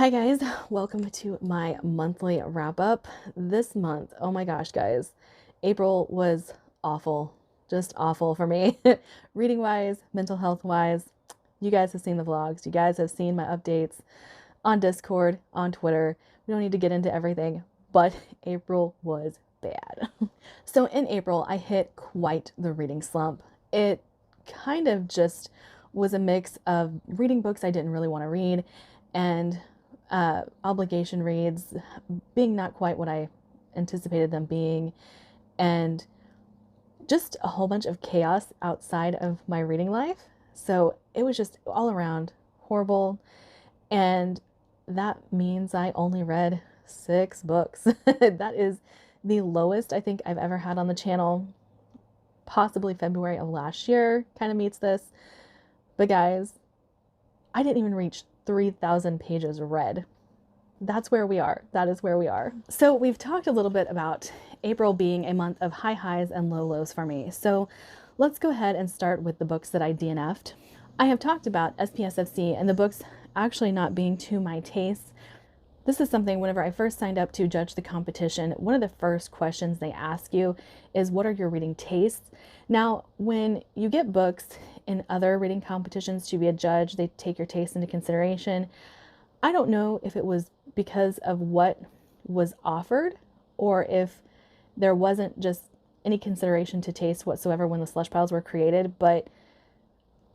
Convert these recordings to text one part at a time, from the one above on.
Hi guys, welcome to my monthly wrap up. This month, oh my gosh, guys, April was awful, just awful for me. Reading wise, mental health wise. You guys have seen the vlogs, you guys have seen my updates on Discord, on Twitter. We don't need to get into everything, but April was bad. So in April, I hit quite the reading slump. It kind of just was a mix of reading books I didn't really want to read and obligation reads being not quite what I anticipated them being, and just a whole bunch of chaos outside of my reading life. So it was just all around horrible. And that means I only read 6 books. That is the lowest I think I've ever had on the channel. Possibly February of last year kind of meets this. But guys, I didn't even reach 3,000 pages read. That's where we are. That is where we are. So we've talked a little bit about April being a month of high highs and low lows for me. So let's go ahead and start with the books that I DNF'd. I have talked about SPSFC and the books actually not being to my taste. This is something whenever I first signed up to judge the competition, one of the first questions they ask you is, what are your reading tastes? Now, when you get books in other reading competitions to be a judge, they take your taste into consideration. I don't know if it was because of what was offered or if there wasn't just any consideration to taste whatsoever when the slush piles were created, but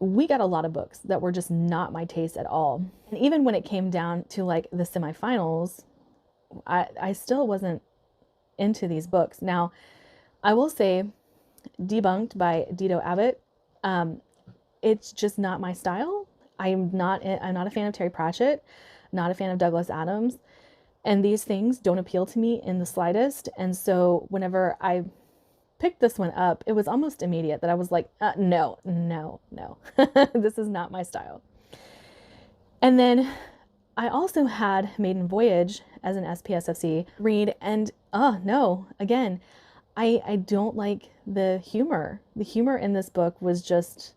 we got a lot of books that were just not my taste at all. And even when it came down to like the semifinals, I still wasn't into these books. Now, I will say Debunked by Dido Abbott, it's just not my style. I'm not a fan of Terry Pratchett, not a fan of Douglas Adams, and these things don't appeal to me in the slightest. And so whenever I picked this one up, it was almost immediate that I was like, no, this is not my style. And then I also had Maiden Voyage as an SPSFC read, and no, again, I don't like the humor. The humor in this book was just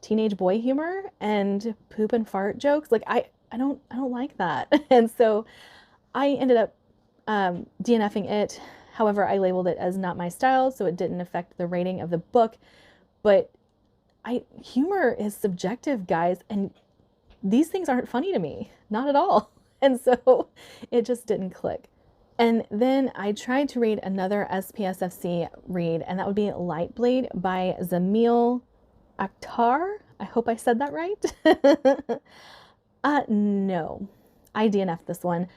teenage boy humor and poop and fart jokes. Like I don't like that. And so I ended up DNFing it. However, I labeled it as not my style, so it didn't affect the rating of the book. But humor is subjective, guys, and these things aren't funny to me, not at all. And so it just didn't click. And then I tried to read another SPSFC read, and that would be Lightblade by Zamil Akhtar. I hope I said that right. No, I DNF'd this one.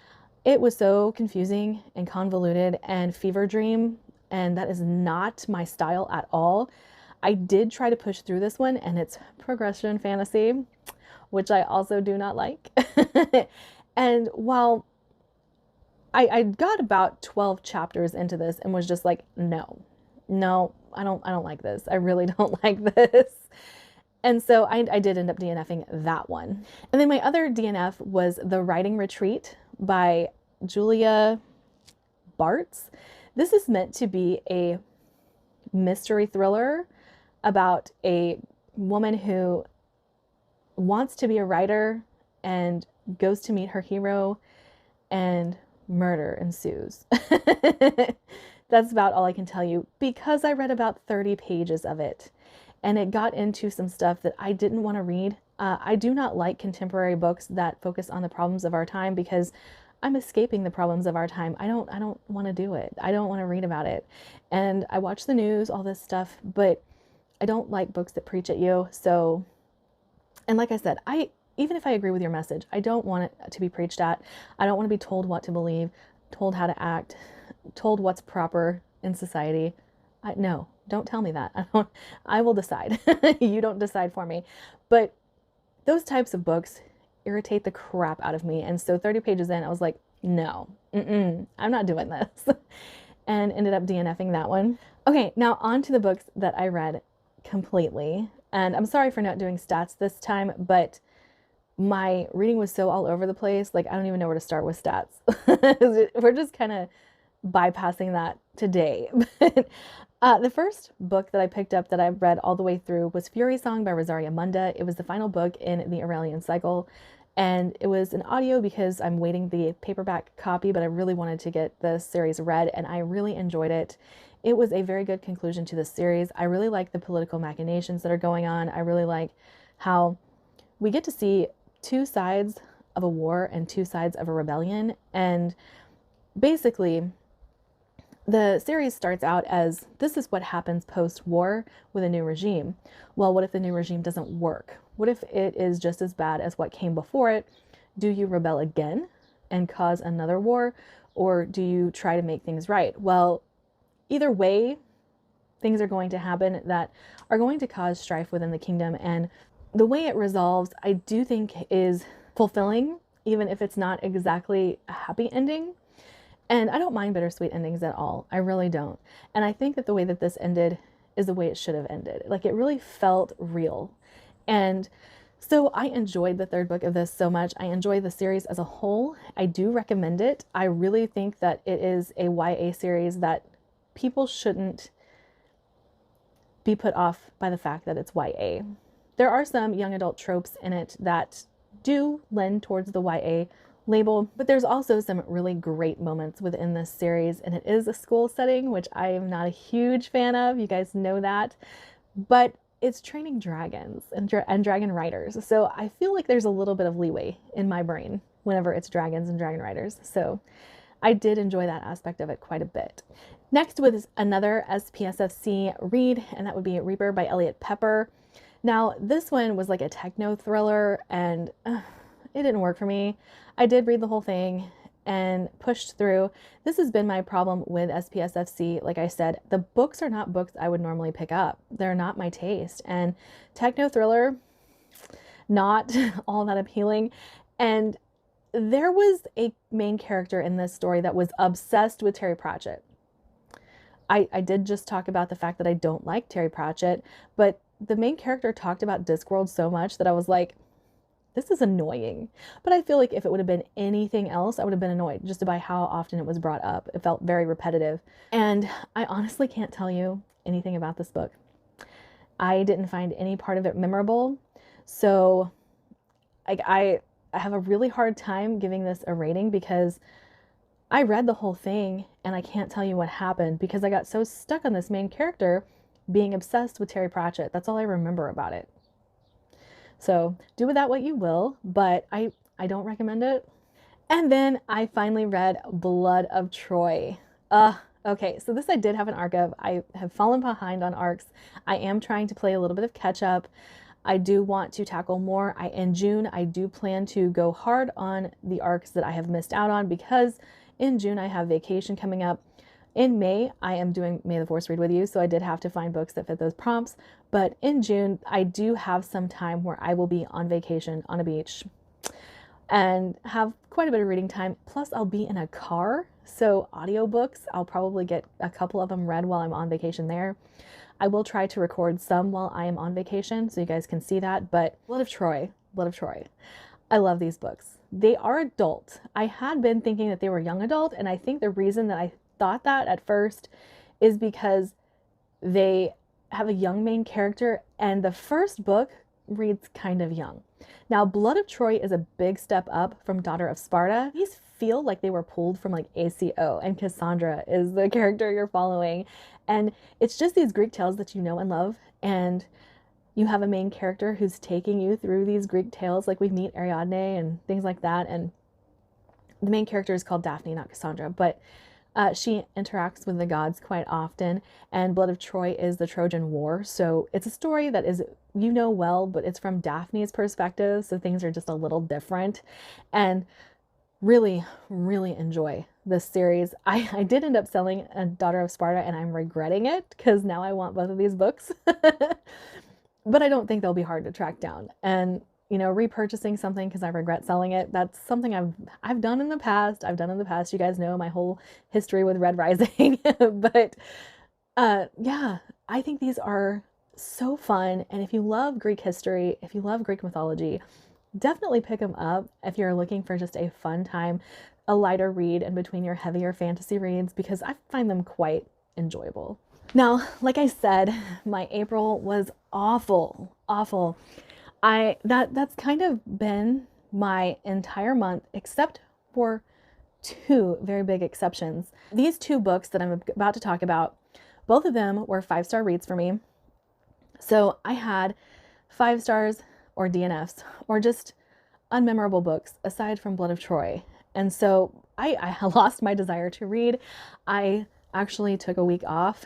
It was so confusing and convoluted and fever dream, and that is not my style at all. I did try to push through this one, and it's progression fantasy, which I also do not like. And while I got about 12 chapters into this and was just like, no, I don't like this. I really don't like this. And so I did end up DNFing that one. And then my other DNF was The Writing Retreat by Julia Bartz. This is meant to be a mystery thriller about a woman who wants to be a writer and goes to meet her hero, and murder ensues. That's about all I can tell you because I read about 30 pages of it and it got into some stuff that I didn't want to read. I do not like contemporary books that focus on the problems of our time because I'm escaping the problems of our time. I don't want to do it. I don't want to read about it. And I watch the news, all this stuff, but I don't like books that preach at you. So, and like I said, even if I agree with your message, I don't want it to be preached at. I don't want to be told what to believe, told how to act, told what's proper in society. No, don't tell me that. I will decide. You don't decide for me. But those types of books irritate the crap out of me. And so 30 pages in, I was like, no, I'm not doing this. And ended up DNFing that one. Okay, now on to the books that I read completely. And I'm sorry for not doing stats this time, but my reading was so all over the place. Like, I don't even know where to start with stats. We're just kind of bypassing that today. The first book that I picked up that I read all the way through was Fury Song by Rosaria Munda. It was the final book in the Aurelian Cycle. and it was an audio because I'm waiting the paperback copy, but I really wanted to get the series read, and I really enjoyed it. It was a very good conclusion to the series. I really like the political machinations that are going on. I really like how we get to see two sides of a war and two sides of a rebellion. And basically, the series starts out as this is what happens post-war with a new regime. Well, what if the new regime doesn't work? What if it is just as bad as what came before it? Do you rebel again and cause another war, or do you try to make things right? Well, either way, things are going to happen that are going to cause strife within the kingdom. And the way it resolves, I do think is fulfilling, even if it's not exactly a happy ending. And I don't mind bittersweet endings at all. I really don't. And I think that the way that this ended is the way it should have ended. Like, it really felt real. And so I enjoyed the third book of this so much. I enjoy the series as a whole. I do recommend it. I really think that it is a YA series that people shouldn't be put off by the fact that it's YA. There are some young adult tropes in it that do lend towards the YA label, but there's also some really great moments within this series, and it is a school setting, which I am not a huge fan of. You guys know that, but it's training dragons and dragon riders. So I feel like there's a little bit of leeway in my brain whenever it's dragons and dragon riders. So I did enjoy that aspect of it quite a bit. Next was another SPSFC read, and that would be Reaper by Elliot Pepper. Now, this one was like a techno thriller, and it didn't work for me. I did read the whole thing and pushed through. This has been my problem with SPSFC. Like I said, the books are not books I would normally pick up. They're not my taste. And techno thriller, not all that appealing. And there was a main character in this story that was obsessed with Terry Pratchett. I did just talk about the fact that I don't like Terry Pratchett, but the main character talked about Discworld so much that I was like, this is annoying. But I feel like if it would have been anything else, I would have been annoyed just by how often it was brought up. It felt very repetitive. And I honestly can't tell you anything about this book. I didn't find any part of it memorable. So I have a really hard time giving this a rating because I read the whole thing and I can't tell you what happened because I got so stuck on this main character being obsessed with Terry Pratchett. That's all I remember about it. So do with that what you will, but I don't recommend it. And then I finally read Blood of Troy. Okay, so this I did have an arc of. I have fallen behind on arcs. I am trying to play a little bit of catch up. I do want to tackle more. In June, I do plan to go hard on the arcs that I have missed out on because in June I have vacation coming up. In May, I am doing May the Force read with you, so I did have to find books that fit those prompts. But in June, I do have some time where I will be on vacation on a beach and have quite a bit of reading time. Plus, I'll be in a car, so audiobooks, I'll probably get a couple of them read while I'm on vacation there. I will try to record some while I am on vacation so you guys can see that, but Blood of Troy. I love these books. They are adult. I had been thinking that they were young adult, and I think the reason that I thought that at first is because they have a young main character, and the first book reads kind of young. Now, Blood of Troy is a big step up from Daughter of Sparta. These feel like they were pulled from like ACO, and Cassandra is the character you're following. And it's just these Greek tales that you know and love, and you have a main character who's taking you through these Greek tales, like we meet Ariadne and things like that. And the main character is called Daphne, not Cassandra, but she interacts with the gods quite often, and Blood of Troy is the Trojan War. So it's a story that is, you know, well, but it's from Daphne's perspective. So things are just a little different, and really, really enjoy this series. I did end up selling a Daughter of Sparta, and I'm regretting it because now I want both of these books. But I don't think they'll be hard to track down. And you know, repurchasing something because I regret selling it, that's something I've done in the past. You guys know my whole history with Red Rising. But yeah, I think these are so fun. And if you love Greek history, if you love Greek mythology, definitely pick them up if you're looking for just a fun time, a lighter read in between your heavier fantasy reads, because I find them quite enjoyable. Now, like I said, my April was awful. That's kind of been my entire month, except for two very big exceptions. These two books that I'm about to talk about, both of them were 5-star reads for me. So I had 5 stars or DNFs or just unmemorable books aside from Blood of Troy. And so I lost my desire to read. I actually took a week off.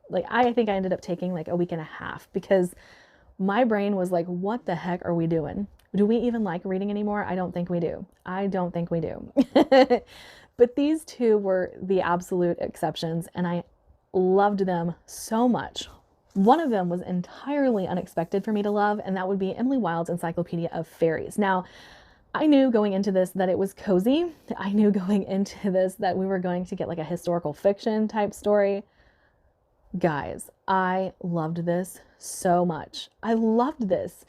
Like, I think I ended up taking like a week and a half because my brain was like, what the heck are we doing? Do we even like reading anymore? I don't think we do. I don't think we do. But these two were the absolute exceptions, and I loved them so much. One of them was entirely unexpected for me to love, and that would be Emily Wilde's Encyclopedia of Fairies. Now, I knew going into this that it was cozy. I knew going into this that we were going to get like a historical fiction type story. Guys, I loved this so much. I loved this.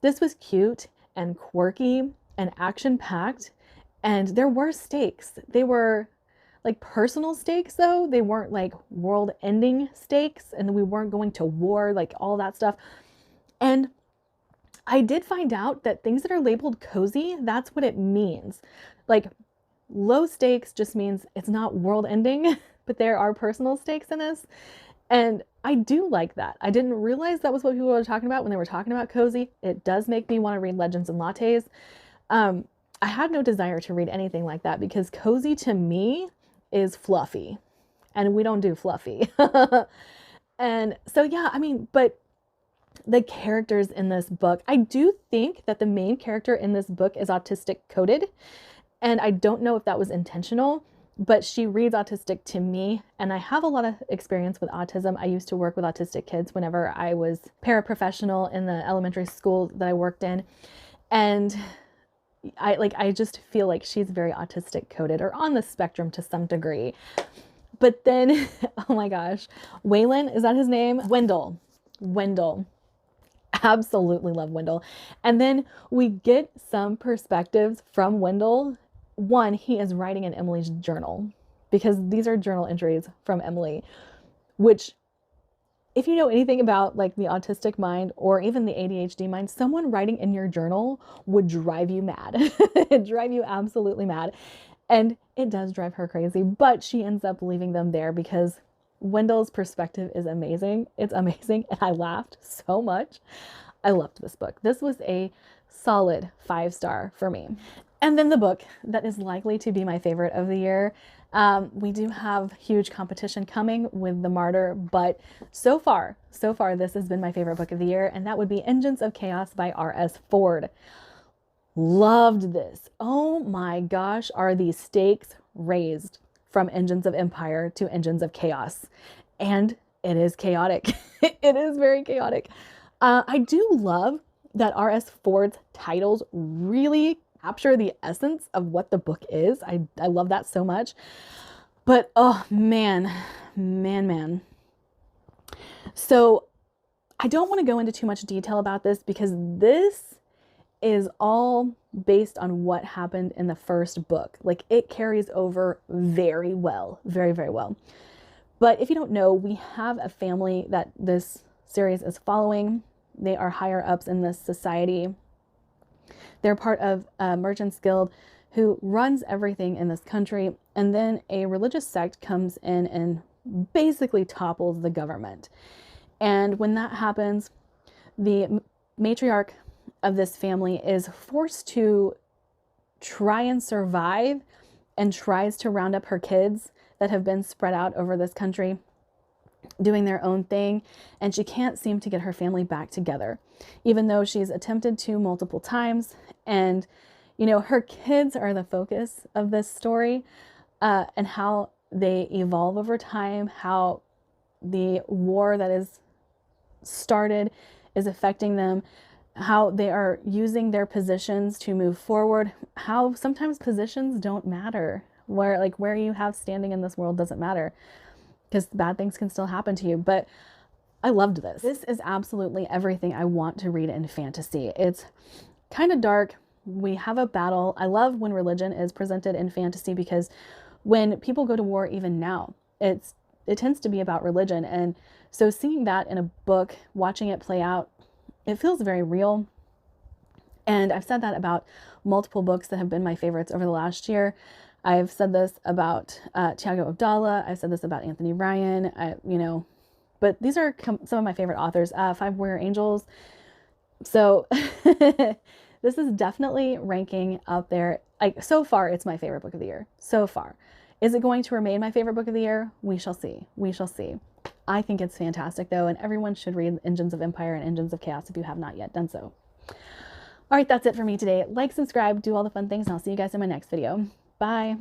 This was cute and quirky and action-packed, and there were stakes. They were like personal stakes though. They weren't like world-ending stakes, and we weren't going to war, like all that stuff. And I did find out that things that are labeled cozy, that's what it means. Like, low stakes just means it's not world-ending, but there are personal stakes in this. And I do like that. I didn't realize that was what people were talking about when they were talking about cozy. It does make me want to read Legends and Lattes. I had no desire to read anything like that because cozy to me is fluffy, and we don't do fluffy. And so, yeah, I mean, but the characters in this book, I do think that the main character in this book is autistic coded, and I don't know if that was intentional, but she reads autistic to me, and I have a lot of experience with autism. I used to work with autistic kids whenever I was paraprofessional in the elementary school that I worked in, and I just feel like she's very autistic coded or on the spectrum to some degree. But then, oh my gosh, Waylon, is that his name? Wendell. Absolutely love Wendell. And then we get some perspectives from Wendell. One, he is writing in Emily's journal because these are journal entries from Emily, which, if you know anything about like the autistic mind or even the ADHD mind, someone writing in your journal would drive you mad. It'd drive you absolutely mad. And it does drive her crazy, but she ends up leaving them there because Wendell's perspective is amazing. It's amazing. And I laughed so much. I loved this book. This was a solid 5-star for me. And then the book that is likely to be my favorite of the year. We do have huge competition coming with The Martyr, but so far, this has been my favorite book of the year, and that would be Engines of Chaos by R.S. Ford. Loved this. Oh my gosh, are these stakes raised from Engines of Empire to Engines of Chaos. And it is chaotic. It is very chaotic. I do love that R.S. Ford's titles really capture the essence of what the book is. I love that so much. But oh man. So I don't want to go into too much detail about this because this is all based on what happened in the first book. Like, it carries over very well, very, very well. But if you don't know, we have a family that this series is following. They are higher ups in this society. They're part of a merchants guild who runs everything in this country. And then a religious sect comes in and basically topples the government. And when that happens, the matriarch of this family is forced to try and survive and tries to round up her kids that have been spread out over this country doing their own thing, and she can't seem to get her family back together, even though she's attempted to multiple times. And you know, her kids are the focus of this story, and how they evolve over time, how the war that is started is affecting them, how they are using their positions to move forward, how sometimes positions don't matter, where you have standing in this world doesn't matter, because bad things can still happen to you. But I loved this. This is absolutely everything I want to read in fantasy. It's kind of dark. We have a battle. I love when religion is presented in fantasy, because when people go to war, even now, it tends to be about religion. And so seeing that in a book, watching it play out, it feels very real. And I've said that about multiple books that have been my favorites over the last year. I've said this about Tiago Abdallah. I've said this about Anthony Ryan. But these are some of my favorite authors. Five Warrior Angels. So this is definitely ranking up there. Like, so far, it's my favorite book of the year. So far. Is it going to remain my favorite book of the year? We shall see. We shall see. I think it's fantastic, though, and everyone should read Engines of Empire and Engines of Chaos if you have not yet done so. All right, that's it for me today. Like, subscribe, do all the fun things, and I'll see you guys in my next video. Bye.